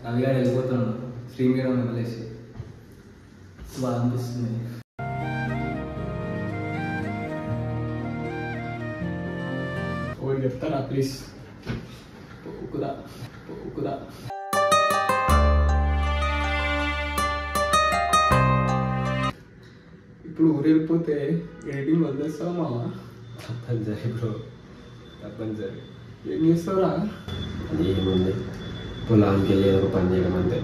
రవిగారు వెళ్ళిపోతున్నాడు శ్రీమీరం వదిలేసి. బాగా అనిపిస్తుంది. ఓడి చెప్తారా ప్లీజ్? పోకుదా పోకుదా. ఇప్పుడు ఊరు వెళ్ళిపోతే ఎడిటింగ్ వదిలేస్తావా మావా? తప్పనిసరి బ్రో, తప్పనిసరి. ఏం చేస్తావురా? అది ఏముంది, పొలానికి వెళ్ళి ఏదో పని చేయడం అంతే.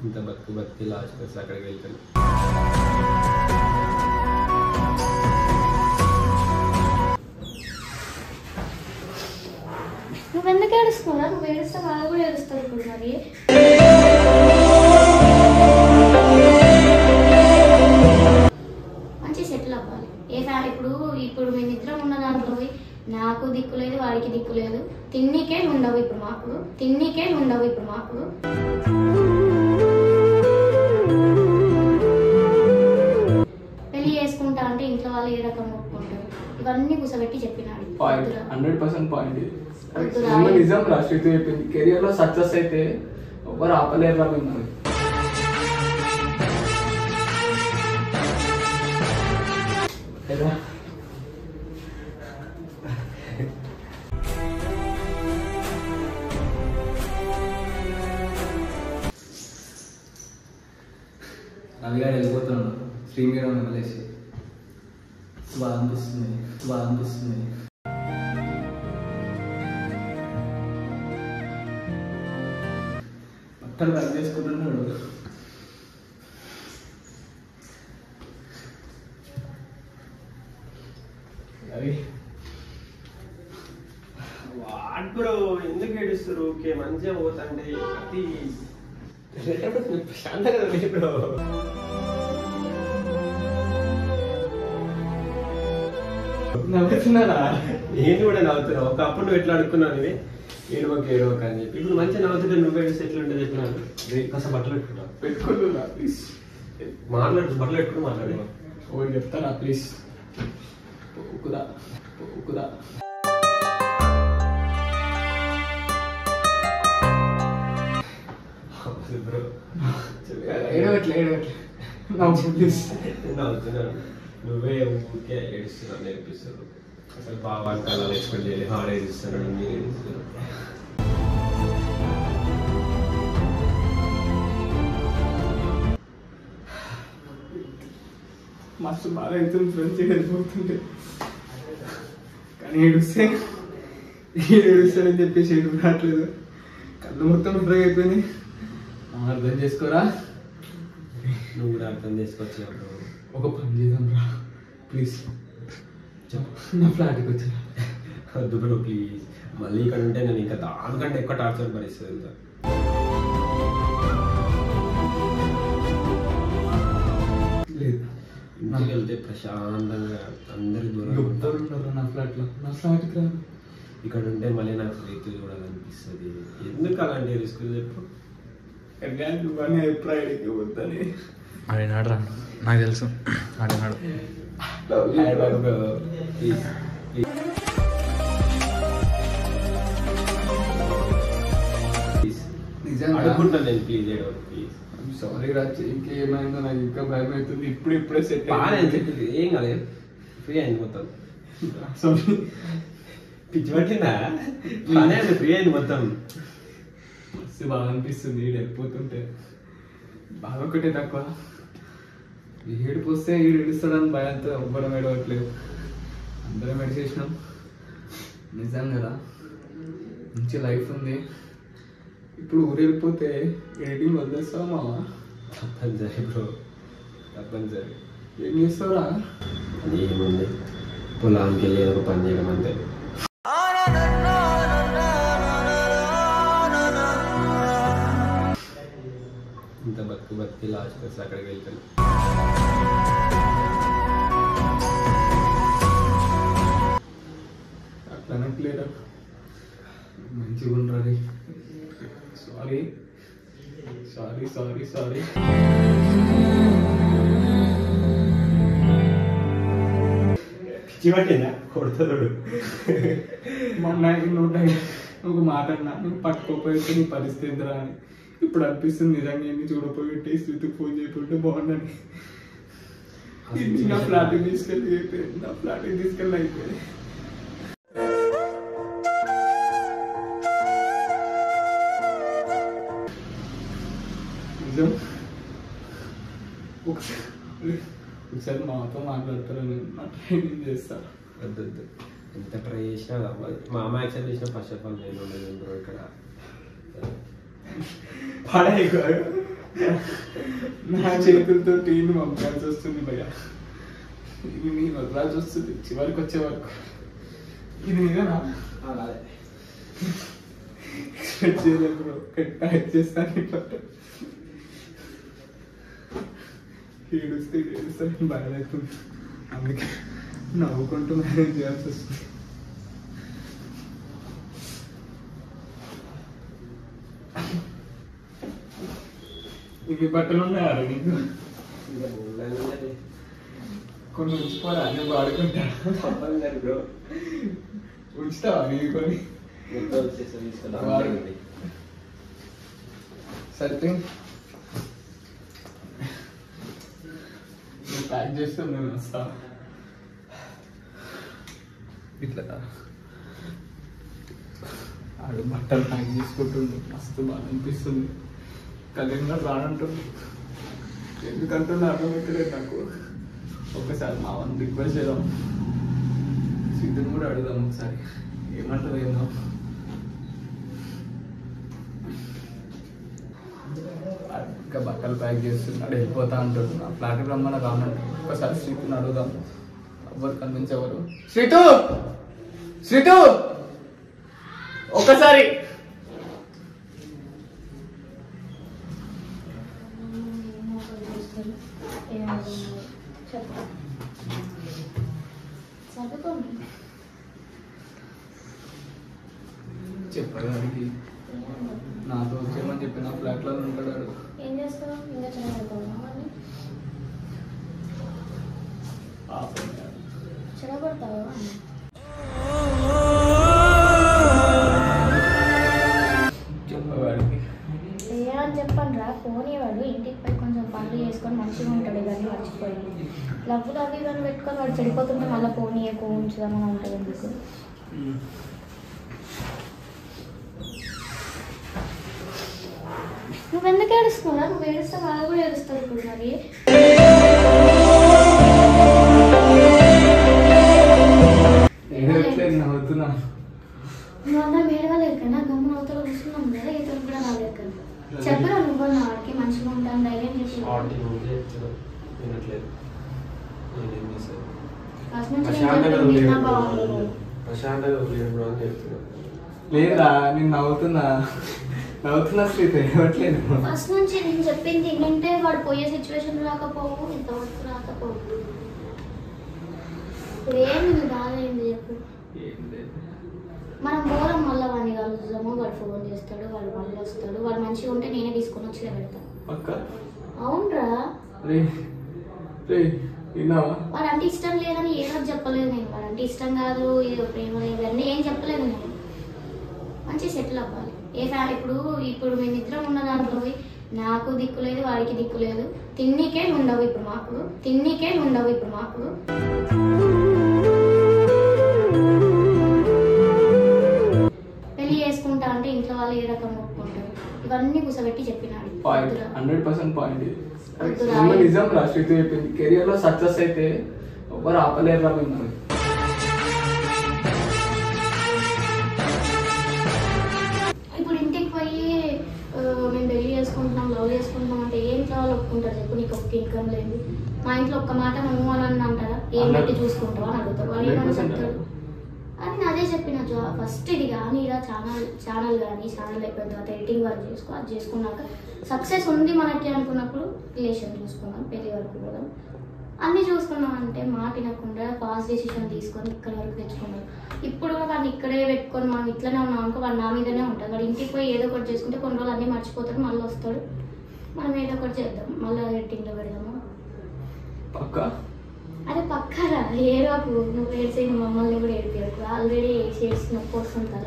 ఇంత బతికి లాస్ట్ బస్ అక్కడికి వెళ్తాను. నువ్వు ఎందుకు ఏడుస్తున్నావు? నువ్వు ఏడుస్తే వాళ్ళు కూడా ఏడుస్తారు ఇప్పుడు. మరి మంచి సెటిల్ అవ్వాలి. ఇప్పుడు ఇప్పుడు మేమిద్దరం ఉన్న దాంట్లో నాకు దిక్కు లేదు, వాడికి దిక్కు లేదు. తిన్నీకే ఉండవు ఇప్పుడు మాకు. పెళ్లి చేసుకుంటా అంటే ఇంట్లో వాళ్ళు ఏ రకం ఒప్పుకుంటారు? ఇవన్నీ కూసబెట్టి చెప్పినాడు. 100% పాయింట్. నిజం రా, శ్రీతు చెప్పింది. కెరియర్ లో సక్సెస్ అయితే ఎవరు ఆపలేరు రా మిమ్మల్ని. రవిగారు వెళ్ళిపోతున్నాడు శ్రీమీరం వదిలేసి. బాగా అనిపిస్తుంది. బట్టలు రన్ చేసుకుంటున్నాడు. వాట్ బ్రో, ఎందుకు ఏడుస్తారు? ఓకే, మంచిగా పోతండి. ప్రశాంతంగా బ్రో. నవ్వుతున్నారా? నేను కూడా నవ్వుతున్నా. ఒకప్పుడు నువ్వు ఎట్లా అడుక్కున్నావు ఏడవక అని చెప్పి, ఇప్పుడు మంచిగా నవ్వుతుంటే నువ్వు ఏడిస్తే ఎట్లుంటుంది చెప్పినాను. కాస్త బట్టలు పెట్టుకుంటున్నా ప్లీజ్. బట్టలు పెట్టుకుని మాట్లాడు. ఓడి చెప్తారా ప్లీజ్? పోకుదా. బ్రో ఏడవట్లే ప్లీజ్. నవ్వుతున్నాను. నువ్వే ఊరికే ఏడుస్తున్నావు, నేర్పిస్తున్నావు. అసలు బాగా కళలు ఎక్స్పెక్ట్ చేయాలి. హార్డ్ ఏడుస్తున్నాడు, మీరు ఏడుస్తున్నారు. మస్తు బాగా అవుతుంది ఫ్రెండ్స్ వెళ్ళిపోతుంటే. కానీ ఏడుస్తాడని చెప్పేసి ఏడు రావట్లేదు. కళ్ళు మొత్తం డ్రై అయిపోయినాయి. అర్థం చేసుకోరా? నువ్వు కూడా అర్థం చేసుకోవచ్చు. ఒక పని చేద్దాం రా ప్లీజ్. నా ఫ్లాట్కి వచ్చా. వద్దు బ్రో ప్లీజ్. మళ్ళీ ఇక్కడ ఉంటే నేను ఇంకా దానికంటే ఎక్కువ టార్చర్ భరిస్తుంది. లేదు, ఇంటికి వెళ్తే ప్రశాంతంగా అందరి దూరం ఉన్నారు నా ఫ్లాట్కి రా. ఇక్కడ ఉంటే మళ్ళీ నాకు రైతులు కూడా కనిపిస్తుంది. ఎందుకు అలాంటి రిస్క్ చెప్పు? నువ్వని అభిప్రాయానికి వద్దని ఆడినాడు రా, నాకు తెలుసు ఆడినాడు. నిజంగా అడుగుంటాను నేను, ప్లీజ్ ప్లీజ్. సారీ రా, ఇంకేమైందో నాకు ఇంకా భయం అవుతుంది. ఇప్పుడే సెట్ చెప్పింది ఏం కాలేదు. ఫ్రీ అయింది మొత్తం. పిచ్చి పట్టిందా? ఫ్రీ అయింది మొత్తం. బాగా అనిపిస్తుంది వెళ్ళిపోతుంటే. బాగా ఒకటే తక్కువ, ఏడుపు వస్తే ఈడు ఏడుస్తాడని భయంతో ఎవ్వరం ఏడవట్లేదు. అందరం ఏడిచేసినాం. నిజం కదా, మంచి లైఫ్ ఉంది. ఇప్పుడు ఊరు వెళ్ళిపోతే ఎడిటింగ్ వదిలేస్తావా మావా? తప్పనిసరి బ్రో, తప్పనిసరి. ఏం చేస్తావురా? అది ఏముంది, పొలానికి వెళ్ళి ఏదో పని చేయడం అంతే. ఇంత బతికి లాస్ట్ బస్ అక్కడికి వెళ్తాను. అట్లా మంచిగా ఉండరు. Sorry sorry sorry sorry. పిచ్చి పట్టిందా కొడుతాడు మొన్న ఒక మాట అన్నా నువ్వు పట్టుకోపోయితే నీ పరిస్థితి ఏంటరా అని. ఇప్పుడు అనిపిస్తుంది నిజంగా ఎన్ని చూడపోయి స్థితికి ఫోన్ చేయకుంటే బాగుండని. నా ఫ్లాట్కి తీసుకెళ్ళి అయిపోయింది, నా ఫ్లాట్కి తీసుకెళ్ళి అయిపోయింది. నిజం ఒకసారి మాతో మాట్లాడతారని నా ట్రైనింగ్ చేస్తాను. వద్దు ఎంత ట్రై చేసినా అవ్వదు. మా అమ్మ యాక్సెప్ట్ చేసిన ఫస్ట్ ఆఫ్ ఆల్ నేను ఉండదు బ్రో ఇక్కడ. పడే నా చేతులతో టీని పంపాల్సి వస్తుంది భయ. ఇది నీ వదలాల్సి వస్తుంది చివరికి వచ్చే వరకు. ఇది నిజనా ఎక్స్పెక్ట్ చేయలేదు బ్రో. కట్ చేస్తాను ఇట్లా ఏడుస్తాను బాధ అవుతుంది. అందుకే నవ్వుకుంటూ మేనేజ్ చేయాల్సి వస్తుంది. ఇవి బట్టలు ఉన్నాయా నీకు? కొన్ని ఉంచిపోరా అన్నీ వాడుకుంటా. బ్రో ఉంచుతావా నీకు కొన్ని? సరే నువ్వు ప్యాక్ చేస్తే నేను వస్తా. ఇట్లా ఆడు బట్టలు ప్యాక్ చేసుకుంటుంది, మస్తు బాగా అనిపిస్తుంది. కళ్యాణ్ రానంటుంది. ఎందుకంటున్నా అర్థమవుతలేదు నాకు. ఒకసారి మా వన్ రిక్వెస్ట్ చేద్దాం, సిద్ధుని కూడా అడుగుదాం ఒకసారి ఏమంటారు ఏందో. ఇంకా బట్టలు ప్యాక్ చేస్తున్నాడు, వెళ్ళిపోతా అంటాడు. నా ఫ్లాట్కి రమ్మని రానంటాడు. ఒకసారి శ్రీతుని అడుగుదాం. ఎవరు కనిపించేవారు? శ్రీతు ఒకసారి చెప్పాడు వాడికి నాతో వచ్చేయమని చెప్పి నా ఫ్లాట్లో ఉంటాడు. ఏం చేస్తావు? ఇంకా చెడగొడతావు. చెప్పేవాడికి ఏమని చెప్పండి రా. ఫోన్ ఇవ్వడు, ఇంటికి పోయి కొంచెం పనులు చేసుకొని మంచిగా ఉంటాడు. ఇవన్నీ మర్చిపోయి లవ్వులు అవి ఇవన్నీ పెట్టుకొని వాడు చెడిపోతుంటే మళ్ళీ ఫోన్ ఇవ్వకు ఉంచుదామని ఉంటుంది. ఎందుకు నువ్వు ఎందుకు ఏడుస్తున్నావు? నువ్వు ఏడుస్తే వాళ్ళు కూడా ఏడుస్తారు. ఇప్పుడు మరి నవ్వుతున్నా. నువ్వు అన్నా మేడవలేదు కదా, గమ్మున అవతల కూర్చున్నాం కదా, ఇతను కూడా రాలేదు కదా. చెప్పరా నువ్వు నా వాడికి మంచిగా ఉంటాను ధైర్యం చెప్పి. లేదా నేను నవ్వుతున్నా శ్రీత ఇవ్వట్లేదు. ఫస్ట్ నుంచి నేను చెప్పింది ఏంటంటే వాడు పోయే సిచ్యువేషన్ రాకపోవు, ఇంతవరకు రాకపోవు. ఇప్పుడు ఏమి బాధైంది చెప్పు. మనం పోరం మళ్ళీ వాడిని కలుద్దాము, వాడు ఫోన్ చేస్తాడు, వాడు మళ్ళీ వస్తాడు. వాడు మంచిగా ఉంటే నేనే తీసుకొని వచ్చి పెడతాను. అవునరా, వాడంటే ఇష్టం లేదని ఏదో చెప్పలేదు నేను. వాడంటే ఇష్టం కాదు, ఏదో ప్రేమ ఇవన్నీ ఏం చెప్పలేదు నేను. మంచి సెటిల్ అవ్వాలి. ఇప్పుడు మేమిద్దరం ఉన్న దాంట్లో నాకు దిక్కు లేదు, వాడికి దిక్కు లేదు. తిన్నికే ఉండవు ఇప్పుడు మాకు. పెళ్లి చేసుకుంటా అంటే ఇంట్లో వాళ్ళు ఏ రకం ఒప్పుకుంటారు. ఇవన్నీ కూసబెట్టి చెప్పినాడు. 100% పాయింట్. నిజం రా శ్రీతు చెప్పింది. కెరియర్ లో సక్సెస్ అయితే ఎవరు ఆపలేరు రా మిమ్మల్ని. ఇప్పుడు ఇంటికి పోయి మేము పెళ్లి చేసుకుంటున్నాం, లవ్ చేసుకుంటున్నాం అంటే ఏం కావాలో ఒప్పుకుంటారు చెప్పు. నీకు ఒక్క ఇన్కమ్ లేదు, మా ఇంట్లో ఒక్క మాట నువ్వు అని అంటారా? ఏం పెట్టి చూసుకుంటావు అని అడుగుతారు. వాళ్ళు ఏమని చెప్తారు అని నేను అదే చెప్పిన. ఫస్ట్ ఇది కానీ ఇలా ఛానల్ అయిపోయిన తర్వాత ఎడిటింగ్ వర్క్ చేసుకో. అది చేసుకున్నాక సక్సెస్ ఉంది మనకి అనుకున్నప్పుడు రిలేషన్ చూసుకున్నాం, పెళ్లి వరకు పోదాం. అన్నీ చూసుకున్నాం అంటే మాట వినకుండా ఫాస్ట్ డెసిషన్ తీసుకొని ఇక్కడ వరకు తెచ్చుకున్నాం. ఇప్పుడు వాడిని ఇక్కడే పెట్టుకొని మనం ఇట్లనే ఉన్నాం అనుకో, వాడు నా మీదనే ఉంటుంది. వాడు ఇంటికి పోయి ఏదో ఒకటి చేసుకుంటే కొన్ని రోజులు అన్నీ మర్చిపోతాడు, మళ్ళీ వస్తాడు. మనం ఏదో ఒకటి చేద్దాం, మళ్ళీ ఎడిటింగ్లో పెడదాము. పక్కా అరే పక్కరా ఏడవకు, నువ్వు ఏడ్చేయి, మమ్మల్ని కూడా ఏడిపోయాకు. ఆల్రెడీ షేడ్స్ నొప్పి వస్తుంటారు.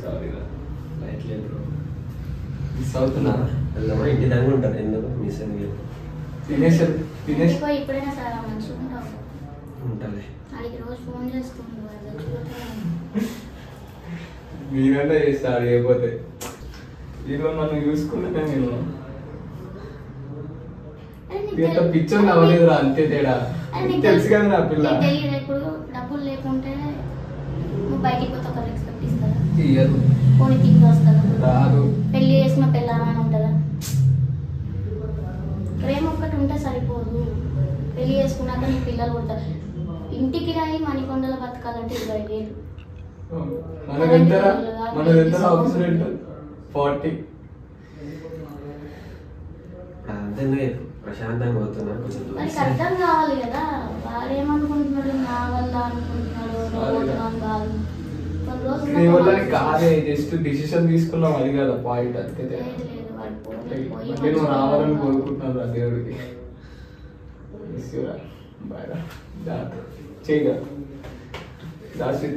సారీ ఎట్లేదు బ్రో, మిస్ అవుతున్నా. ఇంటి దాకా ఉంటారు ఎందుకు మిస్ అని తినేసి ఇంటికి ఇప్పుడైనా సార్ మంచిగా ఉంటావు. ఉంటుంది. అడిగి రోజు ఫోన్ చేస్తుండు. మీరంటే చేస్తారు లేకపోతే ఈరోజు నన్ను చూసుకుంటే నేను ఇంత పిక్చర్ అవ్వలేదురా, అంతే తేడా. తెలుసు కదా నా పిల్ల. తెలియదు ఇప్పుడు డబ్బులు లేకుంటే నువ్వు బయటికి పోతే ఒక రెస్పెక్ట్ ఇస్తారా? తీయదు, పోనీ తిండి వస్తుందా? రాదు. పెళ్లి చేసిన పెళ్ళామని ఉంటుందా? ప్రేమ ఒక్కటి ఉంటే సరిపోదు. పెళ్లి చేసుకున్నాక నీ పిల్లలు పుడతారు. ఇంటికి రాయి మణికొండలో బతకాలంటే 20,000. మనది ఆఫీస్ రెంట్ 40. అంతే ప్రశాంతంగా పోతున్నా. వాడికి అర్థం కావాలి కదా, వాడేమనుకుంటున్నాడు, నా వల్ల అనుకుంటున్నాడు, పోతున్నాను కాదు. కొన్ని నీ వల్ల రోజులు కాదే, జస్ట్ డిసిషన్ తీసుకున్నాం, అది కదా పాయింట్. అంతే లేదు లేదు, వాడు పోయి మళ్ళీ నువ్వు రావాలని కోరుకుంటున్నాను రా దేవుడికి. బాయ్ రా, చేయగా దాసి